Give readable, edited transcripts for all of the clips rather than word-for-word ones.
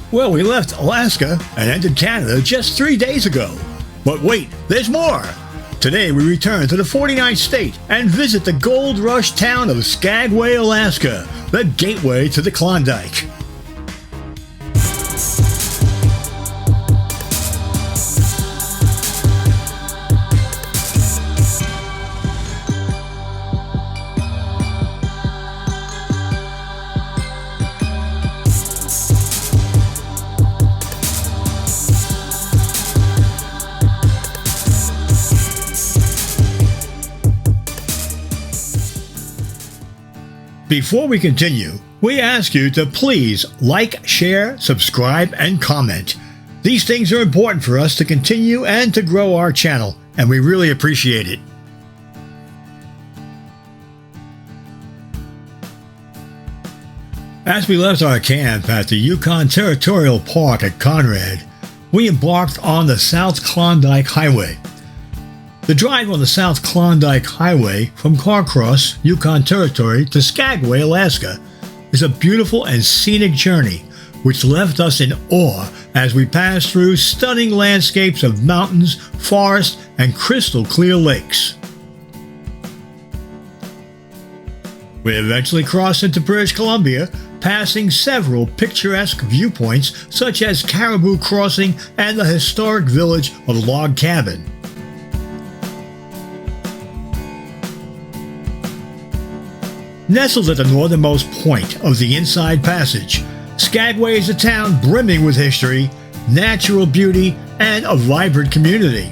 Well, we left Alaska and entered Canada just 3 days ago. But wait, there's more! Today we return to the 49th state and visit the gold rush town of Skagway, Alaska, the gateway to the Klondike. Before we continue, we ask you to please like, share, subscribe, and comment. These things are important for us to continue and to grow our channel, and we really appreciate it. As we left our camp at the Yukon Territorial Park at Conrad, we embarked on the South Klondike Highway. The drive on the South Klondike Highway from Carcross, Yukon Territory to Skagway, Alaska is a beautiful and scenic journey which left us in awe as we passed through stunning landscapes of mountains, forests, and crystal clear lakes. We eventually crossed into British Columbia, passing several picturesque viewpoints such as Caribou Crossing and the historic village of Log Cabin. Nestled at the northernmost point of the Inside Passage, Skagway is a town brimming with history, natural beauty, and a vibrant community.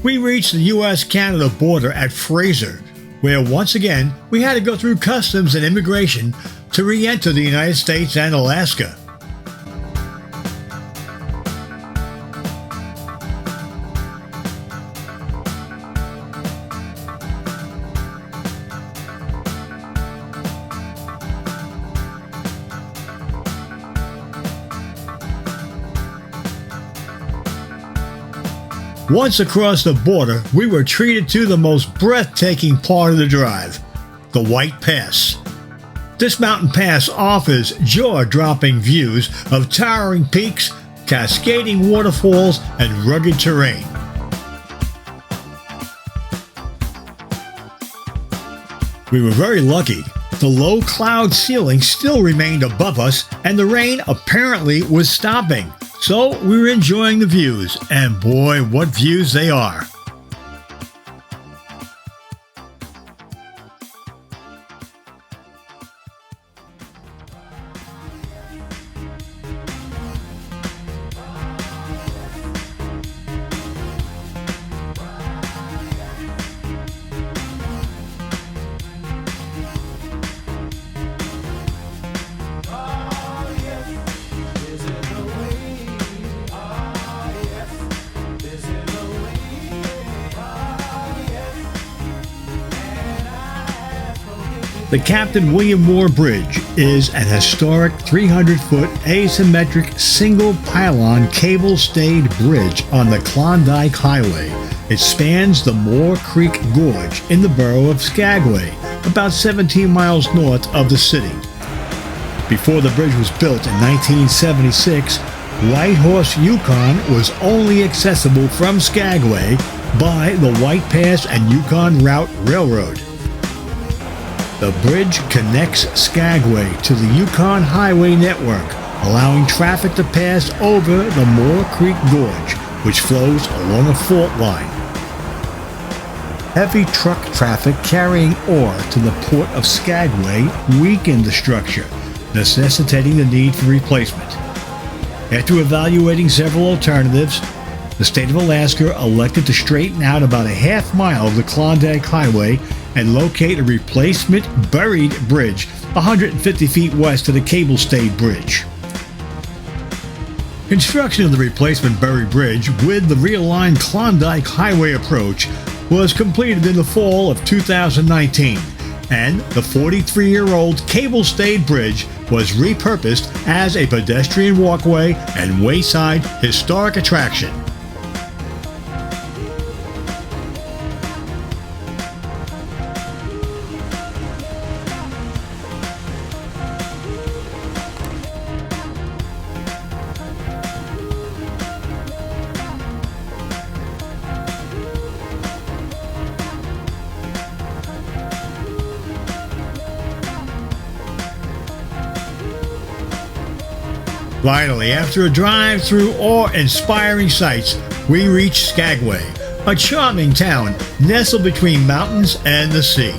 We reached the U.S.-Canada border at Fraser, where once again we had to go through customs and immigration to re-enter the United States and Alaska. Once across the border, we were treated to the most breathtaking part of the drive, the White Pass. This mountain pass offers jaw-dropping views of towering peaks, cascading waterfalls, and rugged terrain. We were very lucky. The low cloud ceiling still remained above us, and the rain apparently was stopping. So we were enjoying the views, and boy, what views they are. The Captain William Moore Bridge is an historic 300-foot asymmetric single-pylon cable-stayed bridge on the Klondike Highway. It spans the Moore Creek Gorge in the borough of Skagway, about 17 miles north of the city. Before the bridge was built in 1976, Whitehorse, Yukon was only accessible from Skagway by the White Pass and Yukon Route Railroad. The bridge connects Skagway to the Yukon Highway network, allowing traffic to pass over the Moore Creek Gorge, which flows along a fault line. Heavy truck traffic carrying ore to the port of Skagway weakened the structure, necessitating the need for replacement. After evaluating several alternatives, the state of Alaska elected to straighten out about a half mile of the Klondike Highway and locate a replacement buried bridge 150 feet west of the cable-stayed bridge. Construction of the replacement buried bridge with the realigned Klondike Highway approach was completed in the fall of 2019 and the 43-year-old cable-stayed bridge was repurposed as a pedestrian walkway and wayside historic attraction. Finally, after a drive through awe-inspiring sights, we reach Skagway, a charming town nestled between mountains and the sea.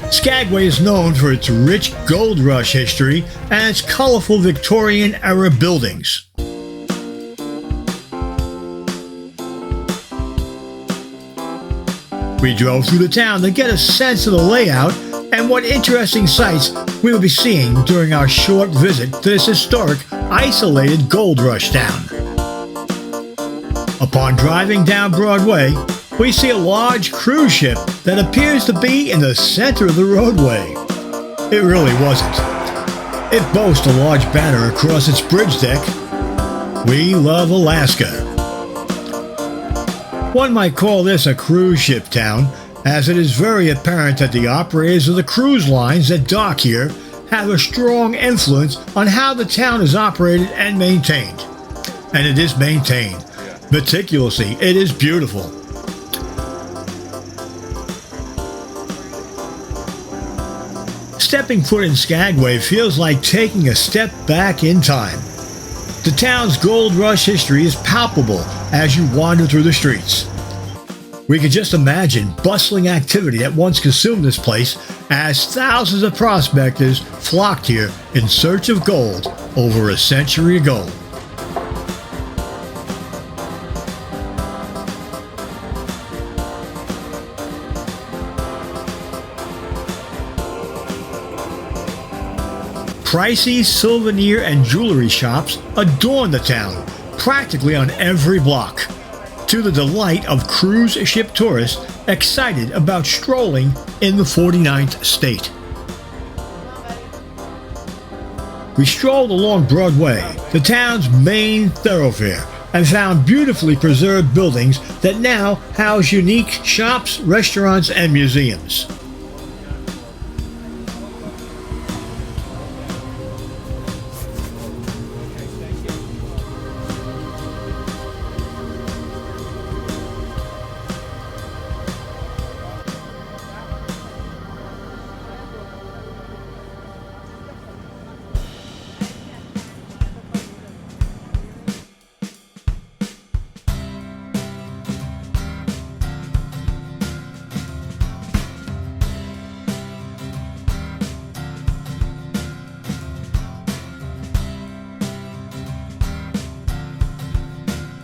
Skagway is known for its rich gold rush history and its colorful Victorian-era buildings. We drove through the town to get a sense of the layout and what interesting sights we will be seeing during our short visit to this historic, isolated gold rush town. Upon driving down Broadway, we see a large cruise ship that appears to be in the center of the roadway. It really wasn't. It boasts a large banner across its bridge deck. We love Alaska. One might call this a cruise ship town, as it is very apparent that the operators of the cruise lines that dock here have a strong influence on how the town is operated and maintained. And it is maintained meticulously. It is beautiful. Stepping foot in Skagway feels like taking a step back in time. The town's gold rush history is palpable as you wander through the streets. We can just imagine bustling activity that once consumed this place as thousands of prospectors flocked here in search of gold over a century ago. Pricey souvenir and jewelry shops adorn the town, practically on every block, to the delight of cruise ship tourists excited about strolling in the 49th state. We strolled along Broadway, the town's main thoroughfare, and found beautifully preserved buildings that now house unique shops, restaurants, and museums.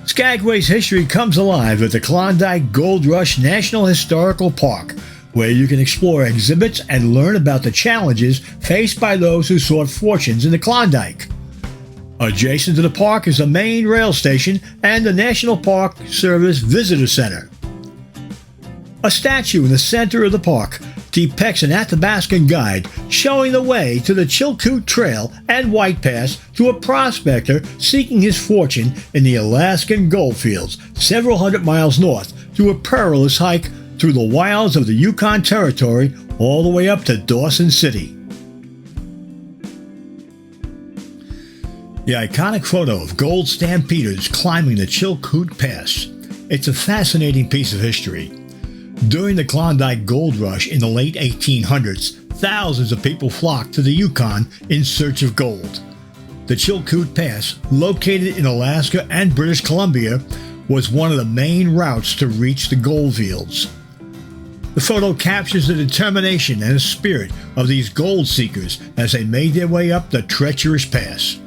Skagway's history comes alive at the Klondike Gold Rush National Historical Park, where you can explore exhibits and learn about the challenges faced by those who sought fortunes in the Klondike. Adjacent to the park is the main rail station and the National Park Service Visitor Center. A statue in the center of the park depicts an Athabascan guide showing the way to the Chilkoot Trail and White Pass to a prospector seeking his fortune in the Alaskan goldfields several hundred miles north to a perilous hike through the wilds of the Yukon Territory all the way up to Dawson City. The iconic photo of gold stampeders climbing the Chilkoot Pass. It's a fascinating piece of history. During the Klondike Gold Rush in the late 1800s, thousands of people flocked to the Yukon in search of gold. The Chilkoot Pass, located in Alaska and British Columbia, was one of the main routes to reach the gold fields. The photo captures the determination and the spirit of these gold seekers as they made their way up the treacherous pass.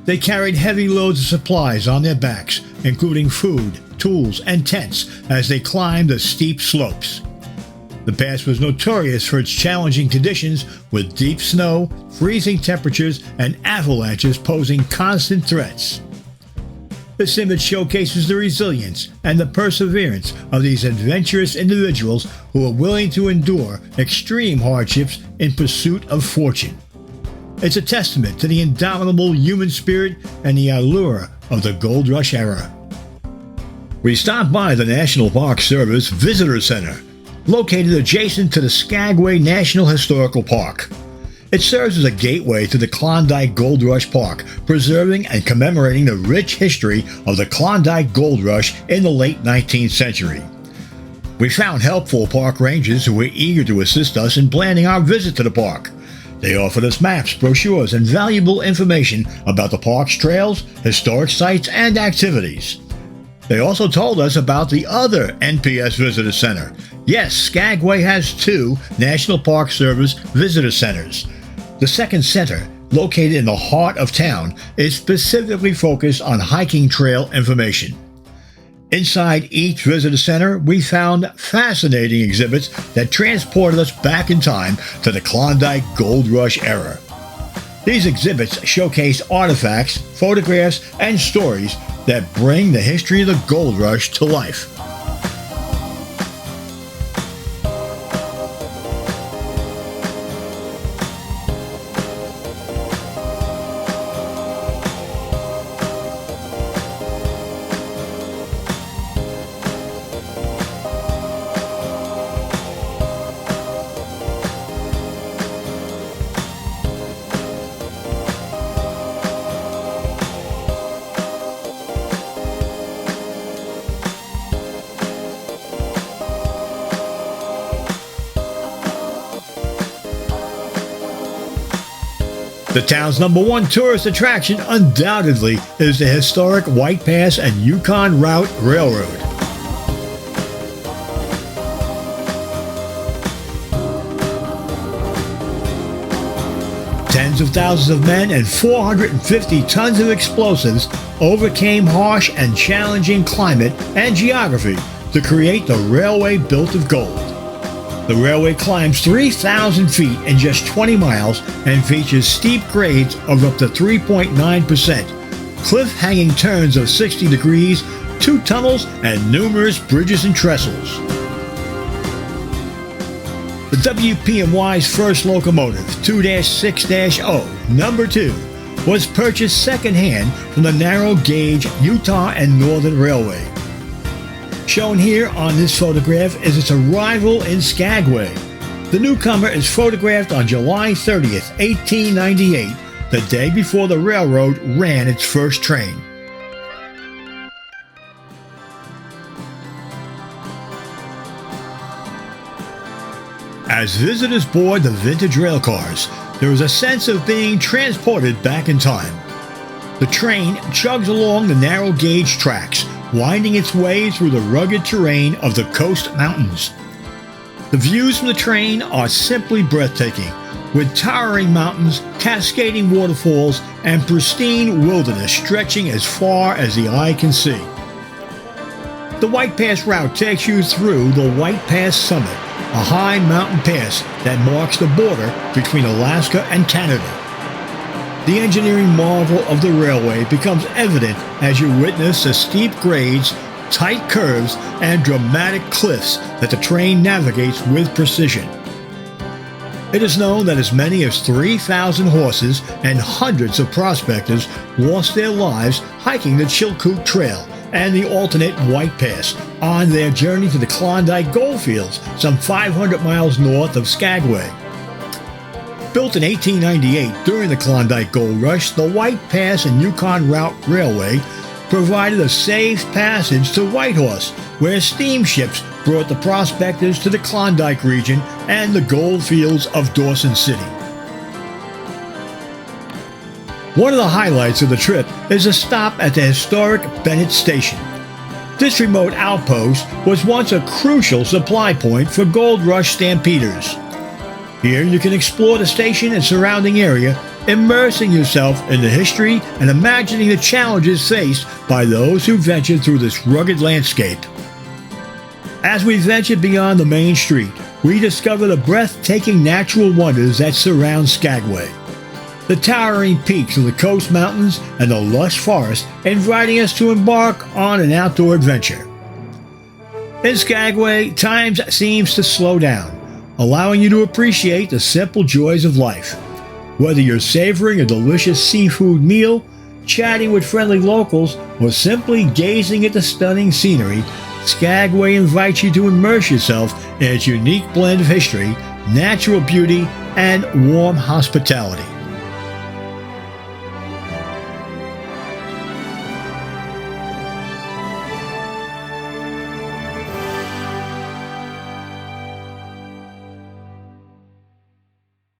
They carried heavy loads of supplies on their backs, including food, tools, and tents as they climbed the steep slopes. The pass was notorious for its challenging conditions, with deep snow, freezing temperatures, and avalanches posing constant threats. This image showcases the resilience and the perseverance of these adventurous individuals who are willing to endure extreme hardships in pursuit of fortune. It's a testament to the indomitable human spirit and the allure of the Gold Rush era. We stopped by the National Park Service Visitor Center, located adjacent to the Skagway National Historical Park. It serves as a gateway to the Klondike Gold Rush Park, preserving and commemorating the rich history of the Klondike Gold Rush in the late 19th century. We found helpful park rangers who were eager to assist us in planning our visit to the park. They offered us maps, brochures, and valuable information about the park's trails, historic sites, and activities. They also told us about the other NPS Visitor Center. Yes, Skagway has 2 National Park Service Visitor Centers. The second center, located in the heart of town, is specifically focused on hiking trail information. Inside each visitor center, we found fascinating exhibits that transported us back in time to the Klondike Gold Rush era. These exhibits showcase artifacts, photographs, and stories that bring the history of the Gold Rush to life. The town's #1 tourist attraction undoubtedly is the historic White Pass and Yukon Route Railroad. Tens of thousands of men and 450 tons of explosives overcame harsh and challenging climate and geography to create the railway built of gold. The railway climbs 3,000 feet in just 20 miles and features steep grades of up to 3.9%, cliff-hanging turns of 60 degrees, 2 tunnels, and numerous bridges and trestles. The WPMY's first locomotive, 2-6-0, number 2, was purchased secondhand from the narrow gauge Utah and Northern Railway. Shown here on this photograph is its arrival in Skagway. The newcomer is photographed on July 30th, 1898, the day before the railroad ran its first train. As visitors board the vintage rail cars, there is a sense of being transported back in time. The train chugs along the narrow gauge tracks, winding its way through the rugged terrain of the coast mountains. The views from the train are simply breathtaking, with towering mountains, cascading waterfalls, and pristine wilderness stretching as far as the eye can see. The White Pass route takes you through the White Pass Summit, a high mountain pass that marks the border between Alaska and Canada. The engineering marvel of the railway becomes evident as you witness the steep grades, tight curves, and dramatic cliffs that the train navigates with precision. It is known that as many as 3,000 horses and hundreds of prospectors lost their lives hiking the Chilkoot Trail and the alternate White Pass on their journey to the Klondike Goldfields, some 500 miles north of Skagway. Built in 1898 during the Klondike Gold Rush, the White Pass and Yukon Route Railway provided a safe passage to Whitehorse, where steamships brought the prospectors to the Klondike region and the gold fields of Dawson City. One of the highlights of the trip is a stop at the historic Bennet Station. This remote outpost was once a crucial supply point for Gold Rush stampeders. Here you can explore the station and surrounding area, immersing yourself in the history and imagining the challenges faced by those who ventured through this rugged landscape. As we ventured beyond the main street, we discovered the breathtaking natural wonders that surround Skagway. the towering peaks of the coast mountains, and the lush forest, inviting us to embark on an outdoor adventure. In Skagway, time seems to slow down, allowing you to appreciate the simple joys of life. Whether you're savoring a delicious seafood meal, chatting with friendly locals, or simply gazing at the stunning scenery, Skagway invites you to immerse yourself in its unique blend of history, natural beauty, and warm hospitality.